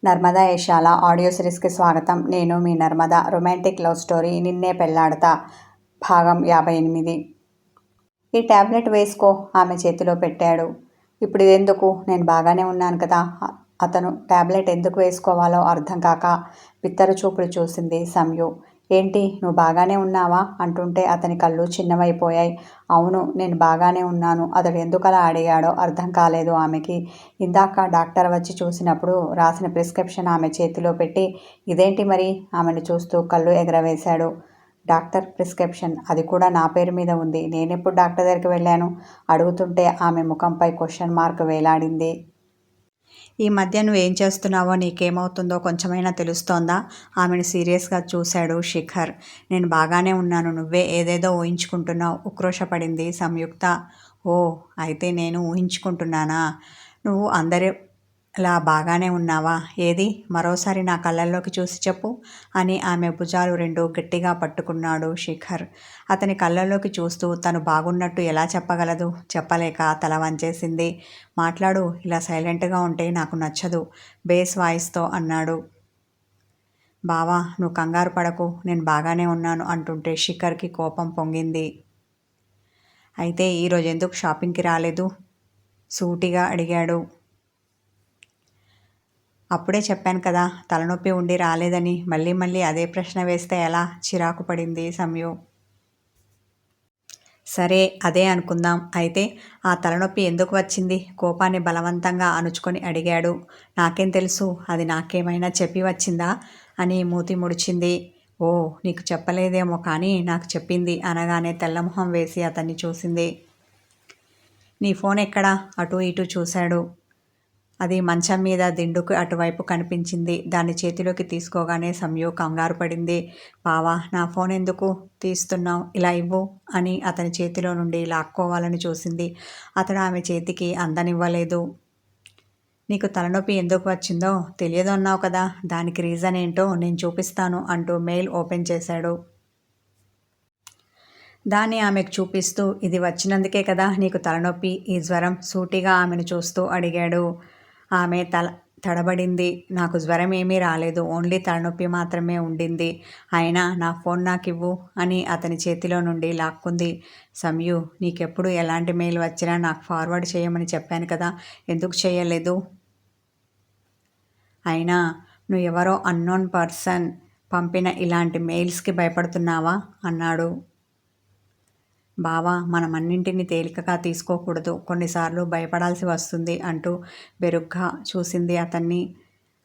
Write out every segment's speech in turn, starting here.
Narmada యశాల audio సిరీస్కి స్వాగతం. నేను మీ Narmada. Romantic love story నిన్నే పెళ్లాడతా భాగం 58. ఈ టాబ్లెట్ వేసుకో ఆమె చేతిలో పెట్టాడు. ఇప్పుడు ఇదెందుకు? నేను బాగానే ఉన్నాను కదా. అతను టాబ్లెట్ ఎందుకు వేసుకోవాలో అర్థం కాక బిత్తర చూపులు చూసింది సంయు. ఏంటి, నువ్వు బాగానే ఉన్నావా అంటుంటే అతని కళ్ళు చిన్నవైపోయాయి. అవును, నేను బాగానే ఉన్నాను. అతడు ఎందుకలా అడిగాడో అర్థం కాలేదు ఆమెకి. ఇందాక డాక్టర్ వచ్చి చూసినప్పుడు రాసిన ప్రిస్క్రిప్షన్ ఆమె చేతిలో పెట్టి ఇదేంటి మరి ఆమెను చూస్తూ కళ్ళు ఎగరవేశాడు. డాక్టర్ ప్రిస్క్రిప్షన్, అది కూడా నా పేరు మీద ఉంది. నేనెప్పుడు డాక్టర్ దగ్గరికి వెళ్ళాను? అడుగుతుంటే ఆమె ముఖంపై క్వశ్చన్ మార్క్ వేలాడింది. ఈ మధ్య నువ్వేం చేస్తున్నావో, నీకేమవుతుందో కొంచెమైనా తెలుస్తోందా? ఆమెను సీరియస్గా చూశాడు శిఖర్. నేను బాగానే ఉన్నాను, నువ్వే ఏదేదో ఊహించుకుంటున్నావు ఉక్రోషపడింది సంయుక్త. ఓ, అయితే నేను ఊహించుకుంటున్నానా? నువ్వు అందరిలా బాగానే ఉన్నావా? ఏది మరోసారి నా కళ్ళల్లోకి చూసి చెప్పు అని ఆమె భుజాలు రెండు గట్టిగా పట్టుకున్నాడు శిఖర్. అతని కళ్ళల్లోకి చూస్తూ తను బాగున్నట్టు ఎలా చెప్పగలదు? చెప్పలేక తల వంచేసింది. మాట్లాడు, ఇలా సైలెంట్గా ఉంటే నాకు నచ్చదు బేస్ వాయిస్తో అన్నాడు. బావా, నువ్వు కంగారు పడకు, నేను బాగానే ఉన్నాను అంటుంటే శిఖర్కి కోపం పొంగింది. అయితే ఈరోజు ఎందుకు షాపింగ్కి రాలేదు? సూటిగా అడిగాడు. అప్పుడే చెప్పాను కదా, తలనొప్పి ఉండి రాలేదని. మళ్ళీ మళ్ళీ అదే ప్రశ్న వేస్తే ఎలా? చిరాకు పడింది సంయు. సరే, అదే అనుకుందాం. అయితే ఆ తలనొప్పి ఎందుకు వచ్చింది? కోపాన్ని బలవంతంగా అణుచుకొని అడిగాడు. నాకేం తెలుసు, అది నాకేమైనా చెప్పి వచ్చిందా అని మూతి ముడిచింది. ఓ, నీకు చెప్పలేదేమో కానీ నాకు చెప్పింది అనగానే తెల్లమొహం వేసి అతన్ని చూసింది. నీ ఫోన్ ఎక్కడా? అటు ఇటు చూశాడు. అది మంచం మీద దిండుకు అటువైపు కనిపించింది. దాన్ని చేతిలోకి తీసుకోగానే సంయు కంగారు పడింది. బావా, నా ఫోన్ ఎందుకు తీస్తున్నావు? ఇలా ఇవ్వు అని అతని చేతిలో నుండి లాక్కోవాలని చూసింది. అతడు ఆమె చేతికి అందనివ్వలేదు. నీకు తలనొప్పి ఎందుకు వచ్చిందో తెలియదు అన్నావు కదా, దానికి రీజన్ ఏంటో నేను చూపిస్తాను అంటూ మెయిల్ ఓపెన్ చేశాడు. దాన్ని ఆమెకు చూపిస్తూ, ఇది వచ్చినందుకే కదా నీకు తలనొప్పి, ఈ జ్వరం? సూటిగా ఆమెను చూస్తూ అడిగాడు. ఆమె తడబడింది. నాకు జ్వరం ఏమీ రాలేదు, ఓన్లీ తలనొప్పి మాత్రమే ఉండింది. అయినా నా ఫోన్ నాకివ్వు అని అతని చేతిలో నుండి లాక్కుంది. సంయు, నీకెప్పుడు ఎలాంటి మెయిల్ వచ్చినా నాకు ఫార్వర్డ్ చేయమని చెప్పాను కదా, ఎందుకు చేయలేదు? అయినా నువ్వు ఎవరో అన్నోన్ పర్సన్ పంపిన ఇలాంటి మెయిల్స్కి భయపడుతున్నావా అన్నాడు. బావా, మనం అన్నింటినీ తేలికగా తీసుకోకూడదు, కొన్నిసార్లు భయపడాల్సి వస్తుంది అంటూ బెరుగ్గా చూసింది అతన్ని.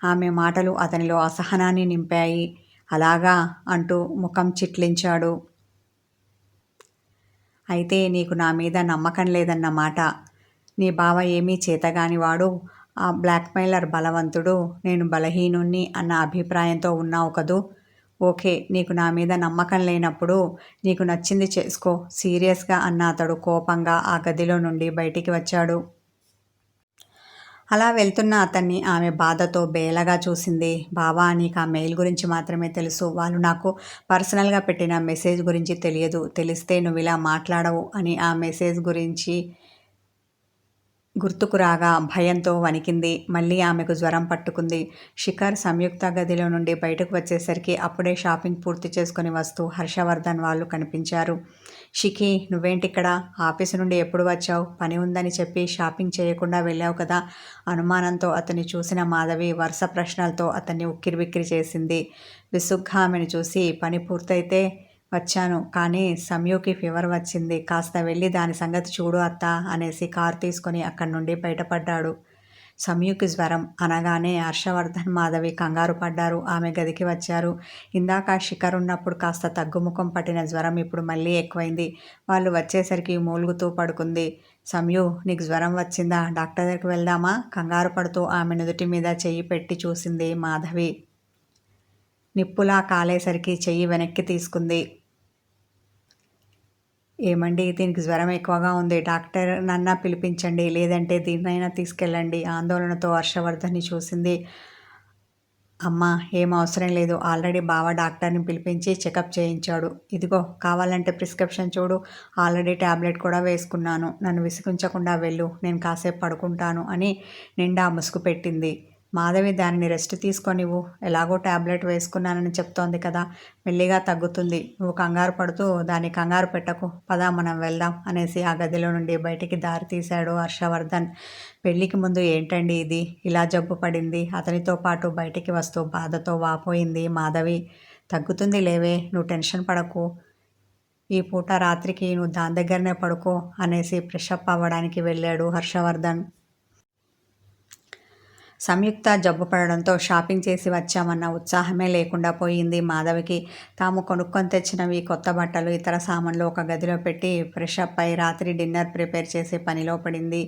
ఆమె మాటలు అతనిలో అసహనాన్ని నింపాయి. అలాగా అంటూ ముఖం చిట్లించాడు. అయితే నీకు నా మీద నమ్మకం లేదన్నమాట. నీ బావ ఏమీ చేతగానివాడు, ఆ బ్లాక్మెయిలర్ బలవంతుడు, నేను బలహీనుణ్ణి అన్న అభిప్రాయంతో ఉన్నావు కదూ. ఓకే, నీకు నా మీద నమ్మకం లేనప్పుడు నీకు నచ్చింది చేసుకో సీరియస్గా అన్న అతడు కోపంగా ఆ గదిలో నుండి బయటికి వచ్చాడు. అలా వెళ్తున్న అతన్ని ఆమె బాధతో బేలగా చూసింది. బావా, నీకు ఆ మెయిల్ గురించి మాత్రమే తెలుసు, వాళ్ళు నాకు పర్సనల్గా పెట్టిన మెసేజ్ గురించి తెలియదు. తెలిస్తే నువ్వు ఇలా మాట్లాడవు అని ఆ మెసేజ్ గురించి గుర్తుకు రాగా భయంతో వణికింది. మళ్ళీ ఆమెకు జ్వరం పట్టుకుంది. శిఖర్ సంయుక్త గదిలో నుండి బయటకు వచ్చేసరికి అప్పుడే షాపింగ్ పూర్తి చేసుకుని వస్తూ హర్షవర్ధన్ వాళ్ళు కనిపించారు. షిఖి, నువ్వేంటిక్కడ? ఆఫీసు నుండి ఎప్పుడు వచ్చావు? పని ఉందని చెప్పి షాపింగ్ చేయకుండా వెళ్ళావు కదా. అనుమానంతో అతన్ని చూసిన మాధవి వరుస ప్రశ్నలతో అతన్ని ఉక్కిరిబిక్కిరి చేసింది. విసుగ్గా ఆమెను చూసి, పని పూర్తయితే వచ్చాను, కానీ సంయుకి ఫీవర్ వచ్చింది, కాస్త వెళ్ళి దాని సంగతి చూడు అత్తా అనేసి కారు తీసుకొని అక్కడి నుండి బయటపడ్డాడు. సంయుకి జ్వరం అనగానే హర్షవర్ధన్, మాధవి కంగారు పడ్డారు. ఆమె గదికి వచ్చారు. ఇందాక శిఖర్ ఉన్నప్పుడు కాస్త తగ్గుముఖం పట్టిన జ్వరం ఇప్పుడు మళ్ళీ ఎక్కువైంది. వాళ్ళు వచ్చేసరికి మూలుగుతూ పడుకుంది. సంయు, నీకు జ్వరం వచ్చిందా? డాక్టర్ దగ్గరికి వెళ్దామా? కంగారు పడుతూ ఆమె నుదుటి మీద చెయ్యి పెట్టి చూసింది మాధవి. నిప్పులా కాలేసరికి చెయ్యి వెనక్కి తీసుకుంది. ఏమండి, దీనికి జ్వరం ఎక్కువగా ఉంది, డాక్టర్ నన్నా పిలిపించండి, లేదంటే దీన్నైనా తీసుకెళ్ళండి ఆందోళనతో హర్షవర్ధన్ని చూసింది. అమ్మా, ఏం అవసరం లేదు, ఆల్రెడీ బావ డాక్టర్ని పిలిపించి చెకప్ చేయించాడు. ఇదిగో, కావాలంటే ప్రిస్క్రిప్షన్ చూడు, ఆల్రెడీ ట్యాబ్లెట్ కూడా వేసుకున్నాను. నన్ను విసిగించకుండా వెళ్ళు, నేను కాసేపు పడుకుంటాను అని నిండా ముసుగు పెట్టింది. మాధవి దానిని రెస్ట్ తీసుకొనివ్వు, ఎలాగో టాబ్లెట్ వేసుకున్నానని చెప్తోంది కదా, మెల్లిగా తగ్గుతుంది. నువ్వు కంగారు పడుతూ దాన్ని కంగారు పెట్టకు, పద మనం వెళ్దాం అనేసి ఆ గదిలో నుండి బయటికి దారి తీశాడు హర్షవర్ధన్. పెళ్లికి ముందు ఏంటండి ఇది, ఇలా జబ్బు పడింది. అతనితో పాటు బయటికి వస్తూ బాధతో వాపోయింది మాధవి. తగ్గుతుంది లేవే, నువ్వు టెన్షన్ పడకు, ఈ పూట రాత్రికి నువ్వు దాని దగ్గరనే పడుకో అనేసి ఫ్రెషప్ అవ్వడానికి వెళ్ళాడు హర్షవర్ధన్. సంయుక్త జబ్బు పడడంతో షాపింగ్ చేసి వచ్చామన్న ఉత్సాహమే లేకుండా పోయింది మాధవికి. తాము కొనుక్కొని తెచ్చినవి కొత్త బట్టలు, ఇతర సామాన్లు ఒక గదిలో పెట్టి ఫ్రెషప్ అయి రాత్రి డిన్నర్ ప్రిపేర్ చేసే పనిలో పడింది.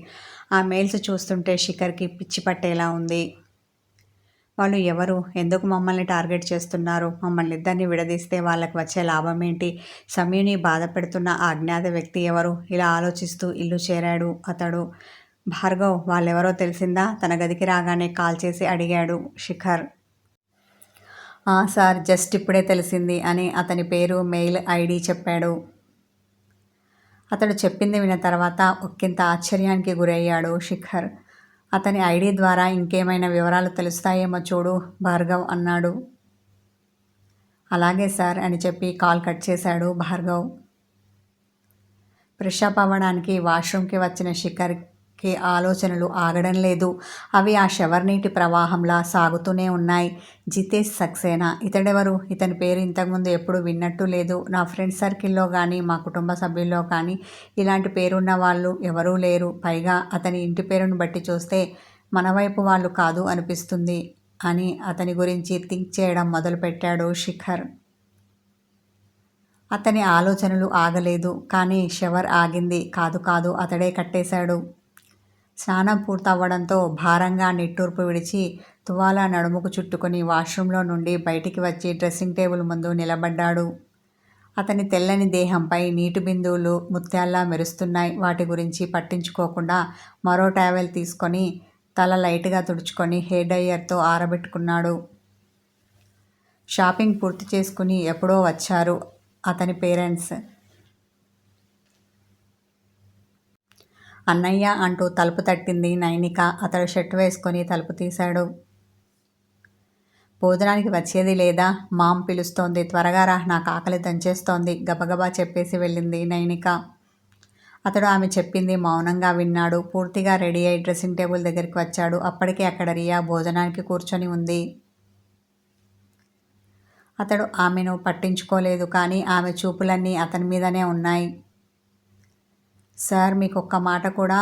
ఆ మెయిల్స్ చూస్తుంటే శిఖర్కి పిచ్చి పట్టేలా ఉంది. వాళ్ళు ఎవరు, ఎందుకు మమ్మల్ని టార్గెట్ చేస్తున్నారు, మమ్మల్ని ఇద్దరిని విడదీస్తే వాళ్ళకి వచ్చే లాభం ఏంటి, సమీని బాధ పెడుతున్న ఆ అజ్ఞాత వ్యక్తి ఎవరు, ఇలా ఆలోచిస్తూ ఇల్లు చేరాడు అతడు. భార్గవ్ వాళ్ళెవరో తెలిసిందా, తన గదికి రాగానే కాల్ చేసి అడిగాడు శిఖర్. సార్, జస్ట్ ఇప్పుడే తెలిసింది అని అతని పేరు, మెయిల్ ఐడి చెప్పాడు. అతడు చెప్పింది విన్న తర్వాత ఒక్కింత ఆశ్చర్యానికి గురయ్యాడు శిఖర్. అతని ఐడి ద్వారా ఇంకేమైనా వివరాలు తెలుస్తాయేమో చూడు, భార్గవ్ అన్నాడు. అలాగే సార్ అని చెప్పి కాల్ కట్ చేశాడు భార్గవ్. ఫ్రెషప్ అవ్వడానికి వాష్రూమ్కి వచ్చిన శిఖర్కి ఆలోచనలు ఆగడం లేదు. అవి ఆ షవర్ నీటి ప్రవాహంలా సాగుతూనే ఉన్నాయి. జితేష్ సక్సేనా, ఇతడెవరు, ఇతని పేరు ఇంతకుముందు ఎప్పుడు విన్నట్టు లేదు. నా ఫ్రెండ్స్ సర్కిల్లో కానీ మా కుటుంబ సభ్యుల్లో కానీ ఇలాంటి పేరున్న వాళ్ళు ఎవరూ లేరు. పైగా అతని ఇంటి పేరును బట్టి చూస్తే మన వైపు వాళ్ళు కాదు అనిపిస్తుంది అని అతని గురించి థింక్ చేయడం మొదలుపెట్టాడు శిఖర్. అతని ఆలోచనలు ఆగలేదు, కానీ షవర్ ఆగింది. కాదు అతడే కట్టేశాడు. స్నానం పూర్తవ్వడంతో భారంగా నిట్టూర్పు విడిచి తువాలా నడుముకు చుట్టుకొని వాష్రూంలో నుండి బయటికి వచ్చి డ్రెస్సింగ్ టేబుల్ ముందు నిలబడ్డాడు. అతని తెల్లని దేహంపై నీటి బిందువులు ముత్యాల్లా మెరుస్తున్నాయి. వాటి గురించి పట్టించుకోకుండా మరో టవల్ తీసుకొని తల లైట్గా తుడుచుకొని హెయిర్ డ్రైయర్తో ఆరబెట్టుకున్నాడు. షాపింగ్ పూర్తి చేసుకుని ఎప్పుడో వచ్చారు అతని పేరెంట్స్. అన్నయ్య అంటూ తలుపు తట్టింది నైనిక. అతడు షర్ట్ వేసుకొని తలుపు తీశాడు. భోజనానికి వచ్చేది లేదా, మామ్ పిలుస్తోంది, త్వరగా రా, నాకు ఆకలి దంచేస్తోంది, గబగబా చెప్పేసి వెళ్ళింది నైనిక. అతడు ఆమె చెప్పింది మౌనంగా విన్నాడు. పూర్తిగా రెడీ అయి డ్రెస్సింగ్ టేబుల్ దగ్గరికి వచ్చాడు. అప్పటికే అక్కడ రియా భోజనానికి కూర్చొని ఉంది. అతడు ఆమెను పట్టించుకోలేదు, కానీ ఆమె చూపులన్నీ అతని మీదనే ఉన్నాయి. సార్, మీకు ఒక్క మాట కూడా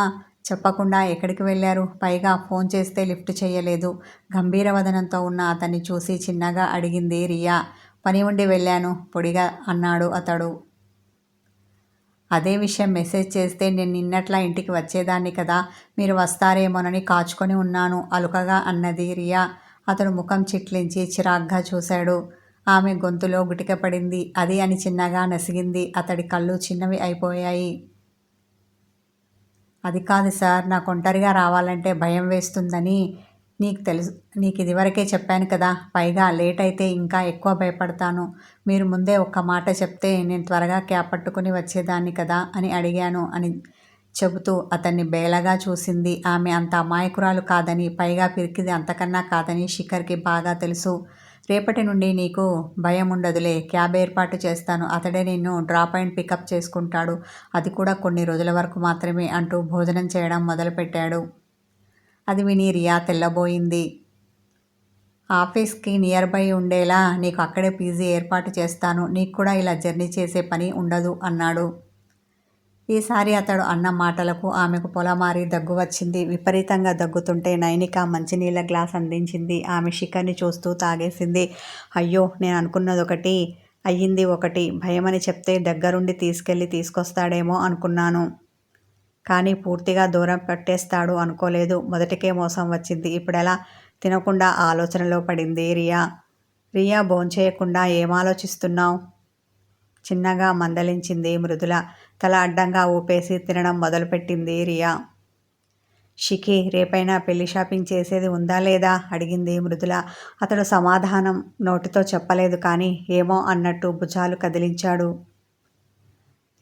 చెప్పకుండా ఎక్కడికి వెళ్ళారు, పైగా ఫోన్ చేస్తే లిఫ్ట్ చేయలేదు, గంభీరవదనంతో ఉన్న అతన్ని చూసి చిన్నగా అడిగింది రియా. పని ఉండి వెళ్ళాను, పొడిగా అన్నాడు అతడు. అదే విషయం మెసేజ్ చేస్తే నేను నిన్నట్లా ఇంటికి వచ్చేదాన్ని కదా, మీరు వస్తారేమోనని కాచుకొని ఉన్నాను, అలుకగా అన్నది రియా. అతడు ముఖం చిట్లించి చిరాగ్గా చూశాడు. ఆమె గొంతులో గుటిక పడింది. అది అని చిన్నగా నసిగింది. అతడి కళ్ళు చిన్నవి అయిపోయాయి. అది కాదు సార్, నాకు ఒంటరిగా రావాలంటే భయం వేస్తుందని నీకు ఇదివరకే చెప్పాను కదా, పైగా లేట్ అయితే ఇంకా ఎక్కువ భయపడతాను. మీరు ముందే ఒక్క మాట చెప్తే నేను త్వరగా క్యాబ్ పట్టుకుని వచ్చేదాన్ని కదా అని అడిగాను అని చెబుతూ అతన్ని బేలగా చూసింది. ఆమె అంత అమాయకురాలు కాదని, పైగా పిరికిది అంతకన్నా కాదని శిఖర్కి బాగా తెలుసు. రేపటి నుండి నీకు భయం ఉండదులే, క్యాబ్ ఏర్పాటు చేస్తాను, అతడే నిన్ను డ్రాప్ అండ్ పికప్ చేసుకుంటాడు, అది కూడా కొన్ని రోజుల వరకు మాత్రమే అంటూ భోజనం చేయడం మొదలుపెట్టాడు. అది విని రియా తెల్లబోయింది. ఆఫీస్కి నియర్ బై ఉండేలా నీకు అక్కడే పీజీ ఏర్పాటు చేస్తాను, నీకు కూడా ఇలా జర్నీ చేసే పని ఉండదు అన్నాడు. ఈసారి అతడు అన్న మాటలకు ఆమెకు పొలమారి దగ్గు వచ్చింది. విపరీతంగా దగ్గుతుంటే నైనిక మంచినీళ్ళ గ్లాస్ అందించింది. ఆమె శిఖర్ని చూస్తూ తాగేసింది. అయ్యో, నేను అనుకున్నది ఒకటి, అయ్యింది ఒకటి. భయమని చెప్తే దగ్గరుండి తీసుకొస్తాడేమో అనుకున్నాను, కానీ పూర్తిగా దూరం పెట్టేస్తాడు అనుకోలేదు. మొదటికే మోసం వచ్చింది, ఇప్పుడెలా? తినకుండా ఆలోచనలో పడింది రియా. రియా, భోంచేయకుండా ఏం ఆలోచిస్తున్నావు? చిన్నగా మందలించింది మృదుల. తల అడ్డంగా ఊపేసి తినడం మొదలుపెట్టింది రియా. షిఖి, రేపైనా పెళ్లి షాపింగ్ చేసేది ఉందా లేదా అడిగింది మృదుల. అతడు సమాధానం నోటితో చెప్పలేదు, కానీ ఏమో అన్నట్టు భుజాలు కదిలించాడు.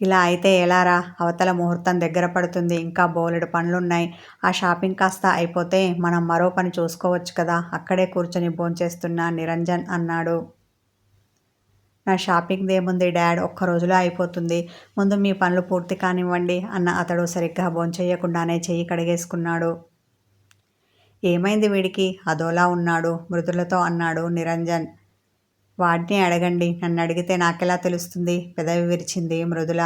ఇలా అయితే ఎలారా? అవతల ముహూర్తం దగ్గర పడుతుంది. ఇంకా బోలెడు పనులున్నాయి. ఆ షాపింగ్ కాస్త అయిపోతే మనం మరో పని చూసుకోవచ్చు కదా! అక్కడే కూర్చొని భోంచేస్తున్న నిరంజన్ అన్నాడు. నా షాపింగ్‌దేముంది డాడ్, ఒక్క రోజులో అయిపోతుంది. ముందు మీ పనులు పూర్తి కానివ్వండి అన్న అతడు సరిగ్గా భోంచెయ్యకుండానే చెయ్యి కడిగేసుకున్నాడు. ఏమైంది వీడికి? అదోలా ఉన్నాడు మృదులతో అన్నాడు నిరంజన్. వాడినే అడగండి, నన్నడిగితే నాకెలా తెలుస్తుంది? పెదవి విరిచింది మృదుల.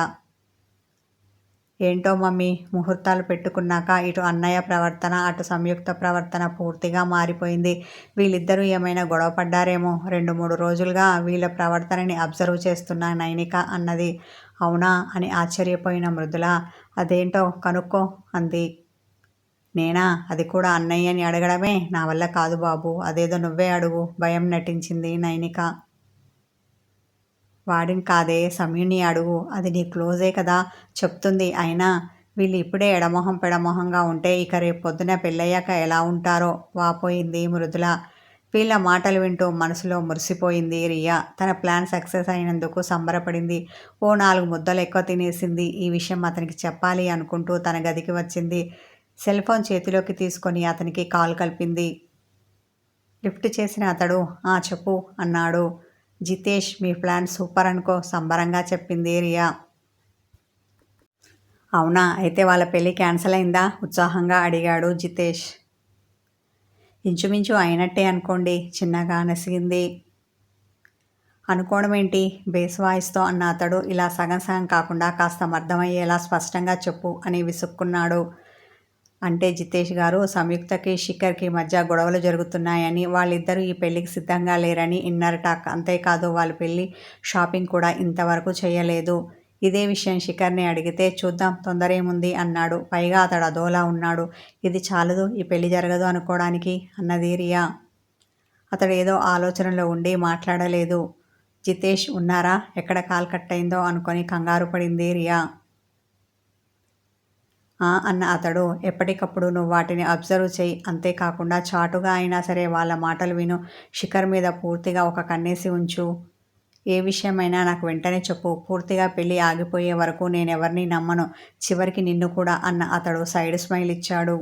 ఏంటో మమ్మీ, ముహూర్తాలు పెట్టుకున్నాక ఇటు అన్నయ్య ప్రవర్తన, అటు సంయుక్త ప్రవర్తన పూర్తిగా మారిపోయింది. వీళ్ళిద్దరూ ఏమైనా గొడవ పడ్డారేమో. 2-3 రోజులుగా వీళ్ళ ప్రవర్తనని అబ్జర్వ్ చేస్తున్న నైనిక అన్నది. అవునా అని ఆశ్చర్యపోయిన మృదుల, అదేంటో కనుక్కో అంది. నేనా? అది కూడా అన్నయ్యని అడగడమే నా వల్ల కాదు బాబు. అదేదో నువ్వే అడుగు భయం నటించింది నైనిక. వాడిని కాదే, సమయుని అడుగు. అది నీ క్లోజే కదా, చెప్తుంది. అయినా వీళ్ళు ఇప్పుడే ఎడమొహం పెడమొహంగా ఉంటే ఇక రేపు పొద్దున పెళ్ళయ్యాక ఎలా ఉంటారో వాపోయింది మృదుల. వీళ్ళ మాటలు వింటూ మనసులో మురిసిపోయింది రియా. తన ప్లాన్ సక్సెస్ అయినందుకు సంబరపడింది. ఓ 4 ముద్దలు ఎక్కువ తినేసింది. ఈ విషయం అతనికి చెప్పాలి అనుకుంటూ తన గదికి వచ్చింది. సెల్ ఫోన్ చేతిలోకి తీసుకొని అతనికి కాల్ కలిపింది. లిఫ్ట్ చేసిన అతడు, చెప్పు అన్నాడు. జితేష్, మీ ప్లాన్ సూపర్ అనుకో సంబరంగా చెప్పింది రియా. అవునా? అయితే వాళ్ళ పెళ్ళి క్యాన్సిల్ అయిందా? ఉత్సాహంగా అడిగాడు జితేష్. ఇంచుమించు అయినట్టే అనుకోండి చిన్నగా నసిగింది. అనుకోవడం ఏంటి? బేస్ వాయిస్తో అన్న అతడు, ఇలా సగం సగం కాకుండా కాస్త అర్థమయ్యేలా స్పష్టంగా చెప్పు అని విసుక్కున్నాడు. అంటే జితేష్ గారు, సంయుక్తకి శిఖర్కి మధ్య గొడవలు జరుగుతున్నాయని, వాళ్ళిద్దరూ ఈ పెళ్ళికి సిద్ధంగా లేరని ఇన్నర్ టాక్. అంతేకాదు వాళ్ళ పెళ్ళి షాపింగ్ కూడా ఇంతవరకు చేయలేదు. ఇదే విషయం శిఖర్ని అడిగితే చూద్దాం తొందరేముంది అన్నాడు. పైగా అతడు అదోలా ఉన్నాడు. ఇది చాలదు ఈ పెళ్ళి జరగదు అనుకోవడానికి అన్నది రియా. అతడు ఏదో ఆలోచనలో ఉండి మాట్లాడలేదు. జితేష్ ఉన్నారా? ఎక్కడ కాల్ కట్ అయిందో అనుకొని కంగారు పడింది రియా. అన్న అతడు, ఎప్పటికప్పుడు నువ్వు వాటిని అబ్జర్వ్ చెయ్యి. అంతేకాకుండా చాటుగా అయినా సరే వాళ్ళ మాటలు విను. శిఖర్ మీద పూర్తిగా ఒక కన్నేసి ఉంచు. ఏ విషయమైనా నాకు వెంటనే చెప్పు. పూర్తిగా పెళ్ళి ఆగిపోయే వరకు నేనెవరిని నమ్మను, చివరికి నిన్ను కూడా అన్న అతడు సైడ్ స్మైల్ ఇచ్చాడు.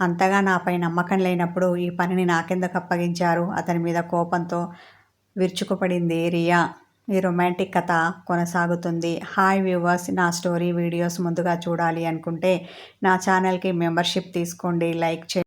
అంతగా నాపై నమ్మకం లేనప్పుడు ఈ పనిని నాకెందుకు అప్పగించారు? అతని మీద కోపంతో విరుచుకుపడింది రియా. ఈ రొమాంటిక్ కథ కొనసాగుతుంది. హాయ్ వ్యూవర్స్, నా స్టోరీ వీడియోస్ ముందుగా చూడాలి అనుకుంటే నా ఛానల్కి మెంబర్షిప్ తీసుకోండి, లైక్ చేయండి.